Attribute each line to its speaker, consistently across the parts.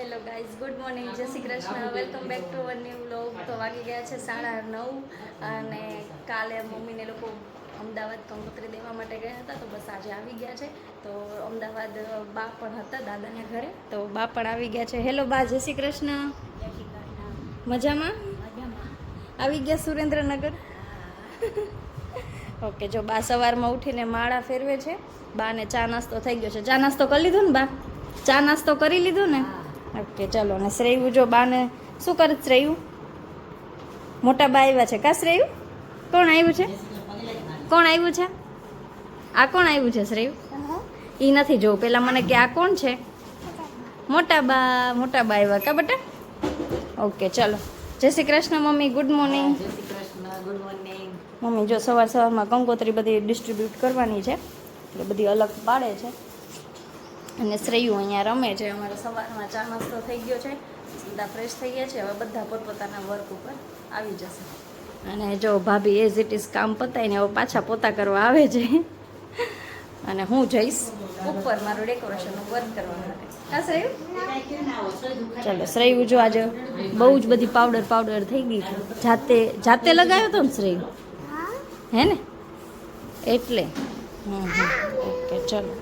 Speaker 1: Hello guys, good morning, જય Shri Krishna, welcome back to our new vlog. તો વાગી ગયા છે 9:30 અને કાલે મમ્મીને લોકો અમદાવાદ કંકોત્રી દેવા માટે ગયા હતા, તો બસ આજે આવી ગયા છે. તો અમદાવાદ બા પણ હતા દાદાના ઘરે, તો બા પણ આવી ગયા છે. હેલો બા, જય શ્રી કૃષ્ણ. મજામાં આવી ગયા સુરેન્દ્રનગર? ઓકે, જો બા સવારમાં ઉઠીને માળા ફેરવે છે. બાને ચા નાસ્તો થઈ ગયો છે. ચા નાસ્તો કરી લીધો ને બા? ચા નાસ્તો કરી લીધો ને? ઓકે, ચલો. ને શ્રેયુ જો બાને શું કરે? શ્રેયુ મોટા બા આવ્યા છે કા? શ્રેયુ કોણ આવ્યું છે? કોણ આવ્યું છે? આ કોણ આવ્યું છે શ્રેયુ? એ નથી જોવું, પેલા મને કે આ કોણ છે? મોટા બા આવ્યા કા બેટા? ઓકે, ચલો. જય Shri Krishna mummy, good morning.
Speaker 2: Good morning.
Speaker 1: Mummy જો સવારમાં કંકોત્રી બધી ડિસ્ટ્રીબ્યુટ કરવાની છે, એટલે બધી અલગ પાડે છે. અને શ્રેયુ અહીંયા રમે છે. અમારે સવારમાં ચા નાસ્તો થઈ ગયો છે, બધા ફ્રેશ થઈ ગયા છે. હવે બધા પોતપોતાના વર્ક ઉપર આવી જશે. અને જો ભાભી એઝ ઇટ ઇઝ કામ પતાવીને હવે પાછા પોતા કરવા આવે છે. અને હું જઈશ ઉપર મારું ડેકોરેશનનું વર્ક કરવા માટે. હા શ્રેયુ? ચાલો. શ્રેયુ જો આજે બહુ જ બધી પાવડર થઈ ગઈ છે. જાતે લગાવ્યો હતો ને શ્રેયુ? હે ને? એટલે ઓકે, ચલો.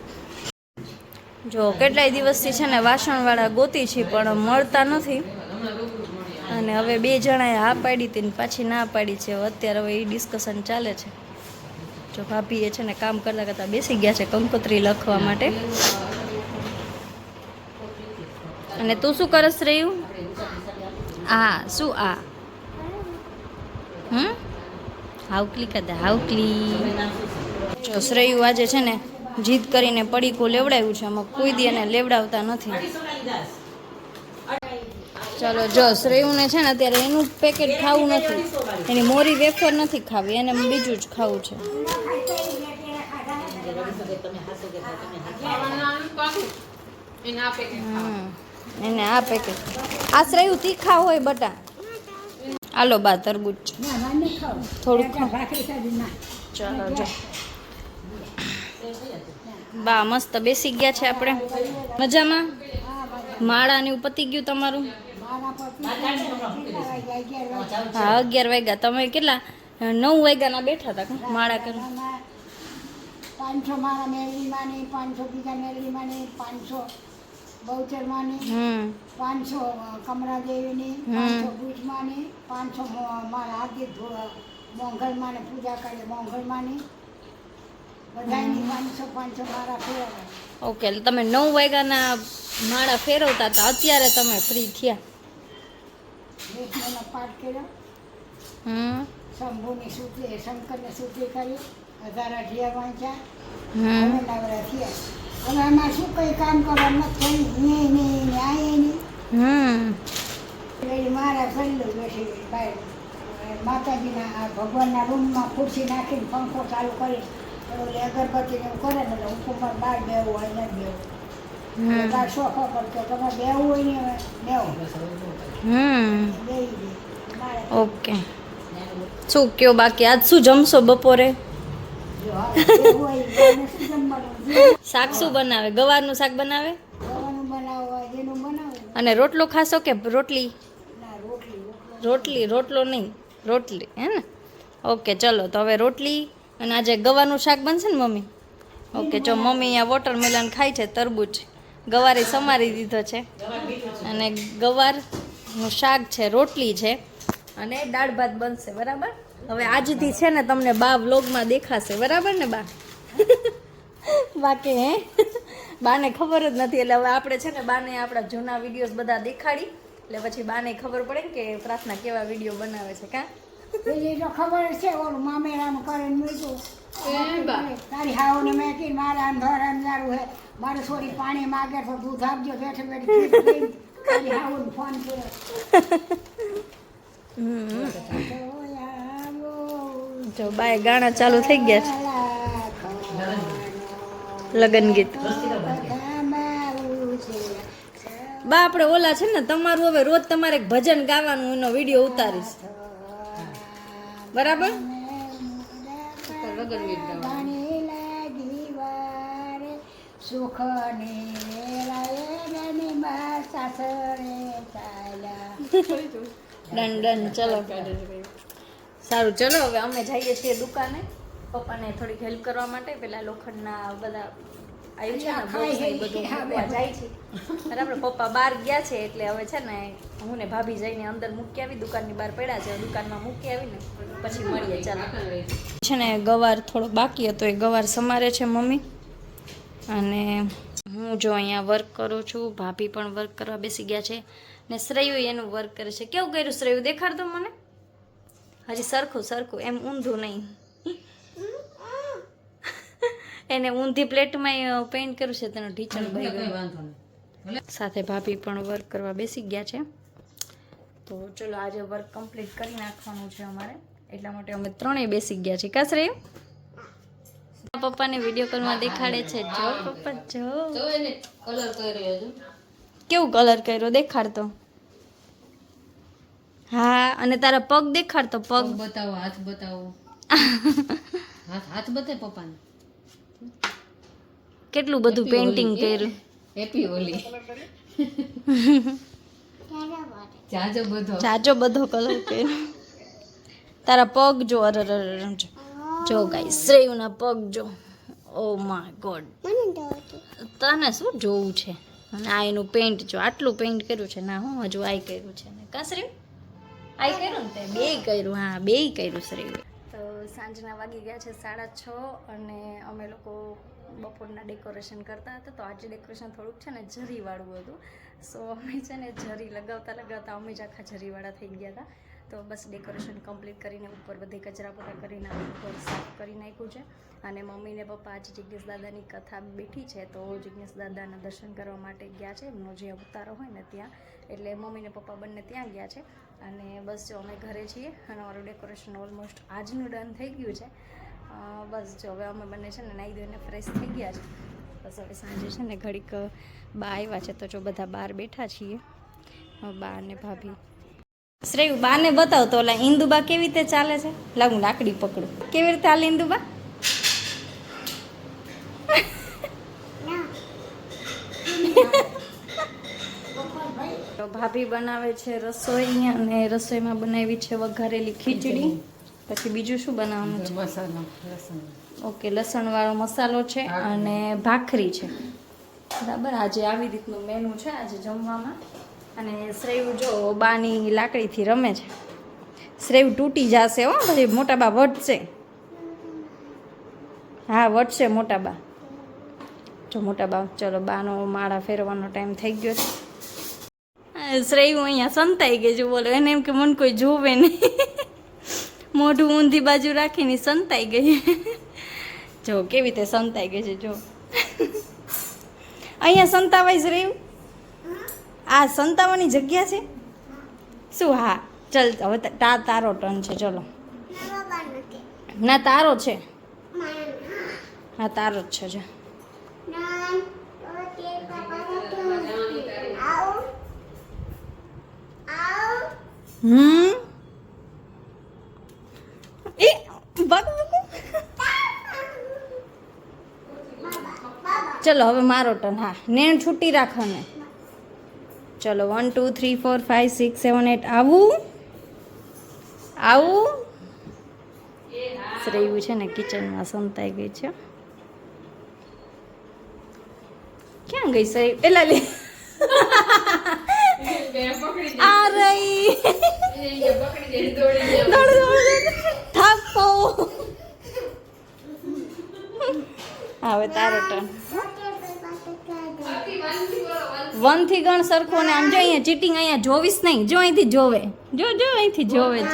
Speaker 1: જો કેટલાય દિવસથી છે ને વાસણવાળા ગોતી છે પણ મળતા નથી. અને હવે 2 જણાએ હા પાડી હતી ને પાછી ના પાડી છે. અત્યારે હવે એ ડિસ્કશન ચાલે છે. જો ભાભીએ છે ને કામ કરતાં બેસી ગયા છે કંકોત્રી લખવા માટે. અને તું શું કરસ રહ્યું? શું હાવકલી કદા હાવકલી. જો શ્રેયુ આજે છે ને જીદ કરીને પડીકું લેવડાવ્યું છે, આમાં કોઈ દી એને લેવડાવતા નથી. ચાલો. જો શ્રેયુને છે ને અત્યારે એનું પેકેટ ખાવું નથી, એની મોરી વેફર નથી ખાવી, એને બીજું જ ખાવું છે. એને આ પેકેટ. આ શ્રેયુ તીખા હોય બટા. હાલો બા તરબૂચ થોડુંક. ચાલો જો બા મસ્ત બેસી ગયા છે. આપણે મજામાં? માળા ને પતી ગયું તમારું? હા, 11 વાગ્યા. તમે કેટલા 9 વાગ્યાના બેઠા હતા માળા કરવા?
Speaker 2: 500 મારા મેલડી માની, 500 બીજા મેલડી માની, 500 બહુચર માની, 500 કમરા દેવીની, 500 ભૂજ માની, 500 મારા આદિ મોંઘલ માને પૂજા કરે મોંઘલ માની.
Speaker 1: ઓકે, એટલે તમે 9 વાગ્યાના માળા ફેરવતા હતા, અત્યારે તમે ફ્રી થયા.
Speaker 2: પાઠ કર્યો, શંભુની સૂત્રી, શંકરની સૂત્રી કરી, 1000 અઢિયા વાંચ્યા, હવે નવરા થયા. હવે આમાં શું કઈ કામ કરવાનું નથી, ન્યાય નહીં. મારા સલ્લું બેસી બહાર માતાજીના ભગવાનના રૂમમાં ખુરશી નાખીને પંખો ચાલુ કરી અગરબત્તી એવું કરે ને એટલે હું ઉપર બહાર બેવું હોય ને બેવું. સોફા પર કે તમે બેવું હોય ને બેવું.
Speaker 1: ઓકે, શું કયો બાકી? આજ શું જમશો બપોરે? શાક શું બનાવે? ગવારનું શાક બનાવે? અને રોટલો ખાશો કે રોટલી? રોટલો નહીં, રોટલી હે ને? ઓકે, ચલો. તો હવે રોટલી અને આજે ગવારનું શાક બનશે ને મમ્મી? ઓકે, જો મમ્મી અહીંયા વોટરમેલન ખાય છે, તરબૂચ ગવારે સમારી દીધો છે, અને ગવારનું શાક છે, રોટલી છે અને દાળ ભાત બનશે. બરાબર? હવે આજથી છે ને તમને બા વ્લોગમાં દેખાશે. બરાબર ને બા? બાકી બાને ખબર જ નથી, એટલે હવે આપણે છે ને બાને આપણા જૂના વિડીયોઝ બધા દેખાડી, એટલે પછી બાને ખબર પડે ને કે પ્રાર્થના કેવા વિડીયો બનાવે છે. કા
Speaker 2: પેલી તો ખબર છે, ઓલું મામેરામ કરીને મૂક્યું. તારી હાવને મેં કીધું મારે અંધારું હે, મારે થોડી પાણી માગે તો દૂધ આપજો. બેઠે બેઠી તારી હાવને ફોન કર્યો.
Speaker 1: જો બાય ગાણા ચાલુ થઈ ગયા છે, લગન ગીત. બા આપણે ઓલા છે ને તમારું હવે રોજ તમારે ભજન ગાવાનું એનો વિડીયો ઉતારીશ. બરાબર?
Speaker 2: મારા સાસરે ચાલ્યા.
Speaker 1: ડન ડન ચલો સારું ચલો હવે અમે જઈએ છીએ દુકાને પપ્પાને થોડીક હેલ્પ કરવા માટે પેલા લોખંડના બધા આવ્યું છે ને બોક્સ ને એ બધું મૂકવા જાય છે બરાબર પપ્પા બહાર ગયા છે એટલે હવે છે ને હું ને ભાભી જઈને અંદર મૂકી આવી દુકાનની બહાર પડ્યા છે દુકાનમાં મૂકી આવીને પછી મળીએ ચાલો છે ને ગવાર થોડો બાકી હતો એ ગવાર સમારે છે મમ્મી અને હું જો અહીંયા વર્ક કરું છું ભાભી પણ વર્ક કરવા બેસી ગયા છે ને શ્રેયુ એનું વર્ક કરે છે કેવું કર્યું શ્રેયુ દેખાડતો મને હજી સરખું સરખું એમ ઊંધું નહીં એને ઊંધી પ્લેટમાં પેઇન્ટ કર્યું છે તેનો ઢીચણ ભરી ગયો સાથે ભાભી પણ વર્ક કરવા બેસી ગયા છે તો ચલો આજે વર્ક કમ્પ્લીટ કરી નાખવાનું છે અમારે એટલા માટે અમે ત્રણેય બેસી ગયા છીએ કાસરે પપ્પાને વિડીયો કોલમાં દેખાડે છે જો પપ્પા જો
Speaker 3: કલર કર્યો છે
Speaker 1: કેવું કલર કર્યો દેખાડતો હા અને તારા પગ દેખાડતો પગ
Speaker 3: બતાવો હાથ બતાવો હાથ બતાય પપ્પાને
Speaker 1: કેટલું બધું પેઇન્ટિંગ કર્યું
Speaker 3: હેપી હોલી
Speaker 1: જાજો બધો કલર કર્યો તારા પગ જો અરે જો ગાઈસ શ્રેયુના પગ જો ઓ માય ગોડ તને શું જોવું છે અને આ એનું પેઇન્ટ જો આટલું પેઇન્ટ કર્યું છે ના હું હજુ આઈ કર્યું છે ને કા શ્રેયુ આઈ કર્યું ને તે બેય કર્યું હા બેય કર્યું શ્રેયુ તો સાંજના વાગી ગયા છે 6:30 અને અમે લોકો બપોરના ડેકોરેશન કરતા હતા તો આજે ડેકોરેશન થોડુંક છે ને જરીવાળું હતું સો અમે છે ને જરી લગાવતા અમે જ આખા જરીવાળા થઈ ગયા હતા તો બસ ડેકોરેશન કમ્પ્લીટ કરીને ઉપર બધી કચરા પોતા કરીને ઉપર સાફ કરી નાખ્યું છે અને મમ્મી ને પપ્પા આજે જિજ્ઞેશ દાદાની કથા બેઠી છે તો જિજ્ઞેશ દાદાના દર્શન કરવા માટે ગયા છે એમનો જે અવતારો હોય ને ત્યાં એટલે મમ્મી ને પપ્પા બંને ત્યાં ગયા છે અને બસ જો અમે ઘરે છીએ અને અમારું ડેકોરેશન ઓલમોસ્ટ આજનું ડન થઈ ગયું છે બસ જો હવે અમે બંને છે ને નાહી ધોઈને ફ્રેશ થઈ ગયા છે બસ હવે સાંજે છે ને ઘડીક બા આવ્યા છે તો જો બધા બહાર બેઠા છીએ બા અને ભાભી શ્રેયુ બાને બતાવ તો ઓલા ઇન્દુબા કેવી રીતે ચાલે છે લાગું લાકડી પકડું કેવી રીતે હાલે ઇન્દુબા તો ભાભી બનાવે છે રસોઈ અને રસોઈમાં બનાવી છે વઘારેલી ખીચડી પછી બીજું શું બનાવવાનું છે
Speaker 3: મસાલો લસણ
Speaker 1: ઓકે લસણવાળો મસાલો છે અને ભાખરી છે બરાબર આજે આવી રીતનું મેનુ છે આજે જમવામાં અને શ્રેયુ જો બાની લાકડીથી રમે છે શ્રેયુ તૂટી જશે હો પછી મોટા બા વટશે હા વટશે મોટા બા જો મોટા બા ચલો બાનો માળા ફેરવાનો ટાઈમ થઈ ગયો છે શ્રેયુ અહીંયા સંતાઈ ગઈ છે બોલો એને એમ કે મને કોઈ જોવે નહીં મોઢું ઊંધી બાજુ રાખીને સંતાઈ ગઈ જો કેવી રીતે સંતાઈ ગઈ છે જો અહીંયા સંતાવાય શ્રેયુ આ સંતાવાની જગ્યા છે શું હા ચલ હવે તારો ટર્ન છે ચલો ના તારો છે હા તારો જ છે જો એ ચલો હવે મારો ટર્ન હા નેણ છૂટી રાખવાને ચલો 1 2 3 4 5 6 7 8 આવું આવું શ્રેયુ છે ને કિચનમાં સંતાઈ ગઈ છે ક્યાં ગઈ શ્રેયુ એલા લે આ રહી થાપો હવે તારો ટર્ન 1 થી ગણ સરખો ને આમ જો અહીંયા ચીટિંગ અહીંયા જોવીશ નહીં જો અહીંથી જોવે જો અહીંથી જોવે છે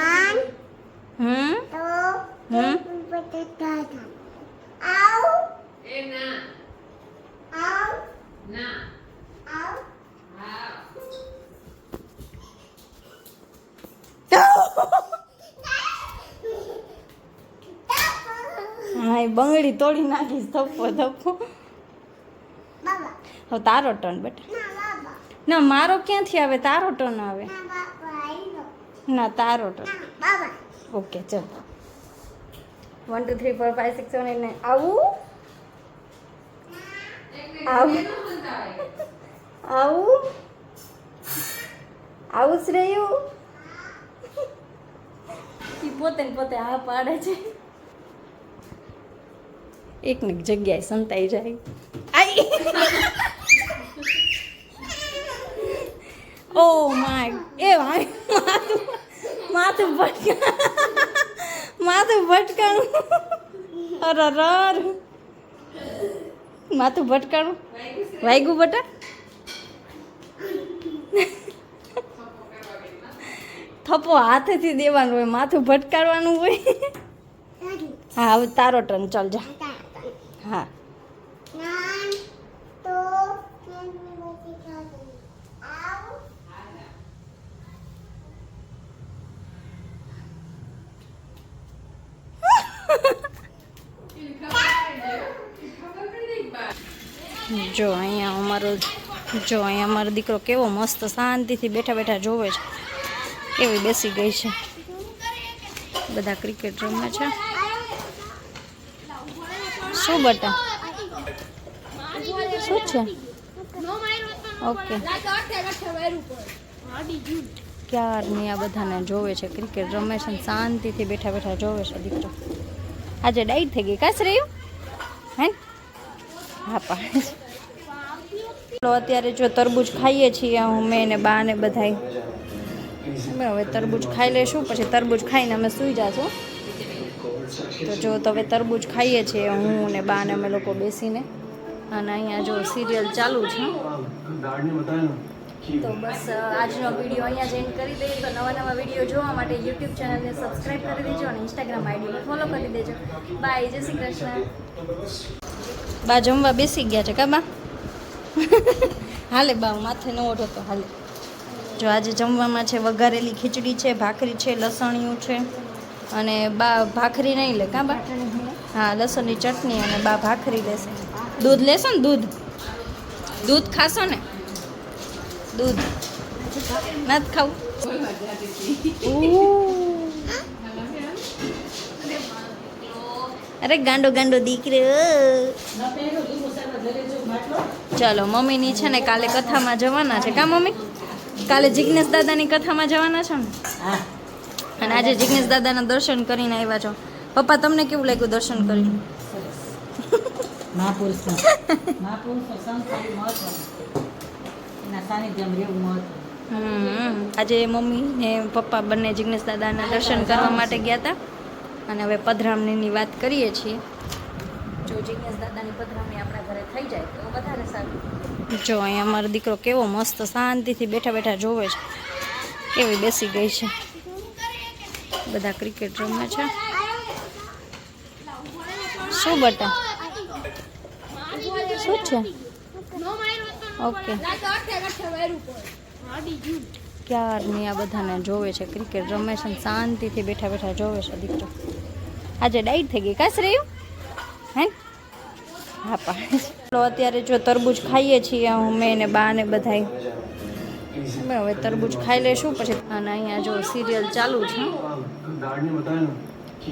Speaker 1: હા એ બંગડી તોડી નાખીશ ધપ્પો ધપ્પો હવે તારો ટર્ન બેટા ના મારો ક્યાંથી આવે તારો ટર્ન આવે ના તારો ટર્ન ઓકે ચલ 1 2 3 4 5 6 7 8 9 આવું આવું આવું આવું જ રહ્યું એ પોતે ને પોતે હા પાડે છે. એક ને એક જગ્યાએ સંતાઈ જાય. આઈ ઓ માય એ ભાઈ માથું ભટકાણું અરર માથું ભટકાણું વાગ્યું બટા. થપ્પો હાથેથી દેવાનું હોય, માથું ભટકાડવાનું હોય. હા હવે તારો ટર્ન ચાલ જા. હા જો અહીંયા અમારો દીકરો કેવો મસ્ત શાંતિથી બેઠા બેઠા જોવે છે. કેવી બેસી ગઈ છે. બધા ક્રિકેટ રમે છે. શું બટા શું છે? ઓકે ક્યારની આ બધાને જોવે છે, ક્રિકેટ રમે છે, શાંતિથી બેઠા બેઠા જોવે છે દીકરો. આજે ડાઈટ થઈ ગઈ કાશ રહ્યું હે? હા પાડે છે. અત્યારે જો તરબૂચ ખાઈએ છીએ મેં ને બા ને બધાય. હવે તરબૂચ ખાઈ લેશું, પછી તરબૂચ ખાઈને અમે સૂઈ જાશું. તો જો તો હવે તરબૂચ ખાઈએ છીએ હું ને બા ને અમે લોકો બેસીને. અને અહીંયા જો સિરિયલ ચાલુ છે. તો બસ આજનો વિડીયો અહીંયા જ એન્ડ કરી દઈએ. તો નવા વિડીયો જોવા માટે યુટ્યુબ ચેનલને સબસ્ક્રાઈબ કરી દેજો અને ઇન્સ્ટાગ્રામ આઈડીને ફોલો કરી દેજો. બાય, જય શ્રી કૃષ્ણ. બા જમવા બેસી ગયા છે કા બા? હાલે બા માથે ન ઓઢો તો હાલે. જો આજે જમવામાં છે વઘારેલી ખીચડી છે, ભાખરી છે, લસણિયું છે. અને બા ભાખરી નહીં લે કાં બા? હા લસણની ચટણી અને બા ભાખરી લેશે. દૂધ લેશો ને? દૂધ ખાશો ને? દૂધ નથી ખાવું? અરે ગાંડો ગાંડો દીકરો. ચાલો મમ્મીની છે ને કાલે કથામાં જવાના છે કા મમ્મી? કાલે જિજ્ઞેશ દાદાની કથામાં જવાના છો ને? અને આજે જિજ્ઞેશ દાદાના દર્શન કરીને આવ્યા છો. પપ્પા તમને કેવું લાગ્યું દર્શન કરીને? આજે મમ્મી ને પપ્પા બંને જિજ્ઞેશ દાદાના દર્શન કરવા માટે ગયા હતા. અને હવે પધરામણીની વાત કરીએ છીએ. જો જિજ્ઞેશ દાદાની પધરામણી આપણા ઘરે થઈ જાય તો વધારે સારું. જો અહીંયા અમારો દીકરો કેવો મસ્ત શાંતિથી બેઠા બેઠા જોવે છે. કેવી બેસી ગઈ છે. બધા ક્રિકેટ રમે છે. શું બટા શું છે? ઓકે ક્યારની આ બધાને જોવે છે, ક્રિકેટ રમે છે, શાંતિથી બેઠા બેઠા જોવે છે દીકરો. આજે ડાઈટ થઈ ગઈ કાશ રહ્યું હે? હા પાડે છે. અત્યારે જો તરબૂચ ખાઈએ છીએ મેં ને બા ને બધાય. હવે તરબૂચ ખાઈ લેશું પછી. અને અહીંયા જો સિરિયલ ચાલુ છે.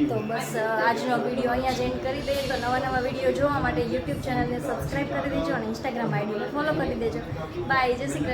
Speaker 1: તો બસ આજનો વિડીયો અહીંયા જ એન્ડ કરી દઈએ. તો નવા વિડીયો જોવા માટે યુટ્યુબ ચેનલને સબસ્ક્રાઈબ કરી દેજો અને ઇન્સ્ટાગ્રામ આઈડીને ફોલો કરી દેજો. બાય, જય શ્રી કૃષ્ણ.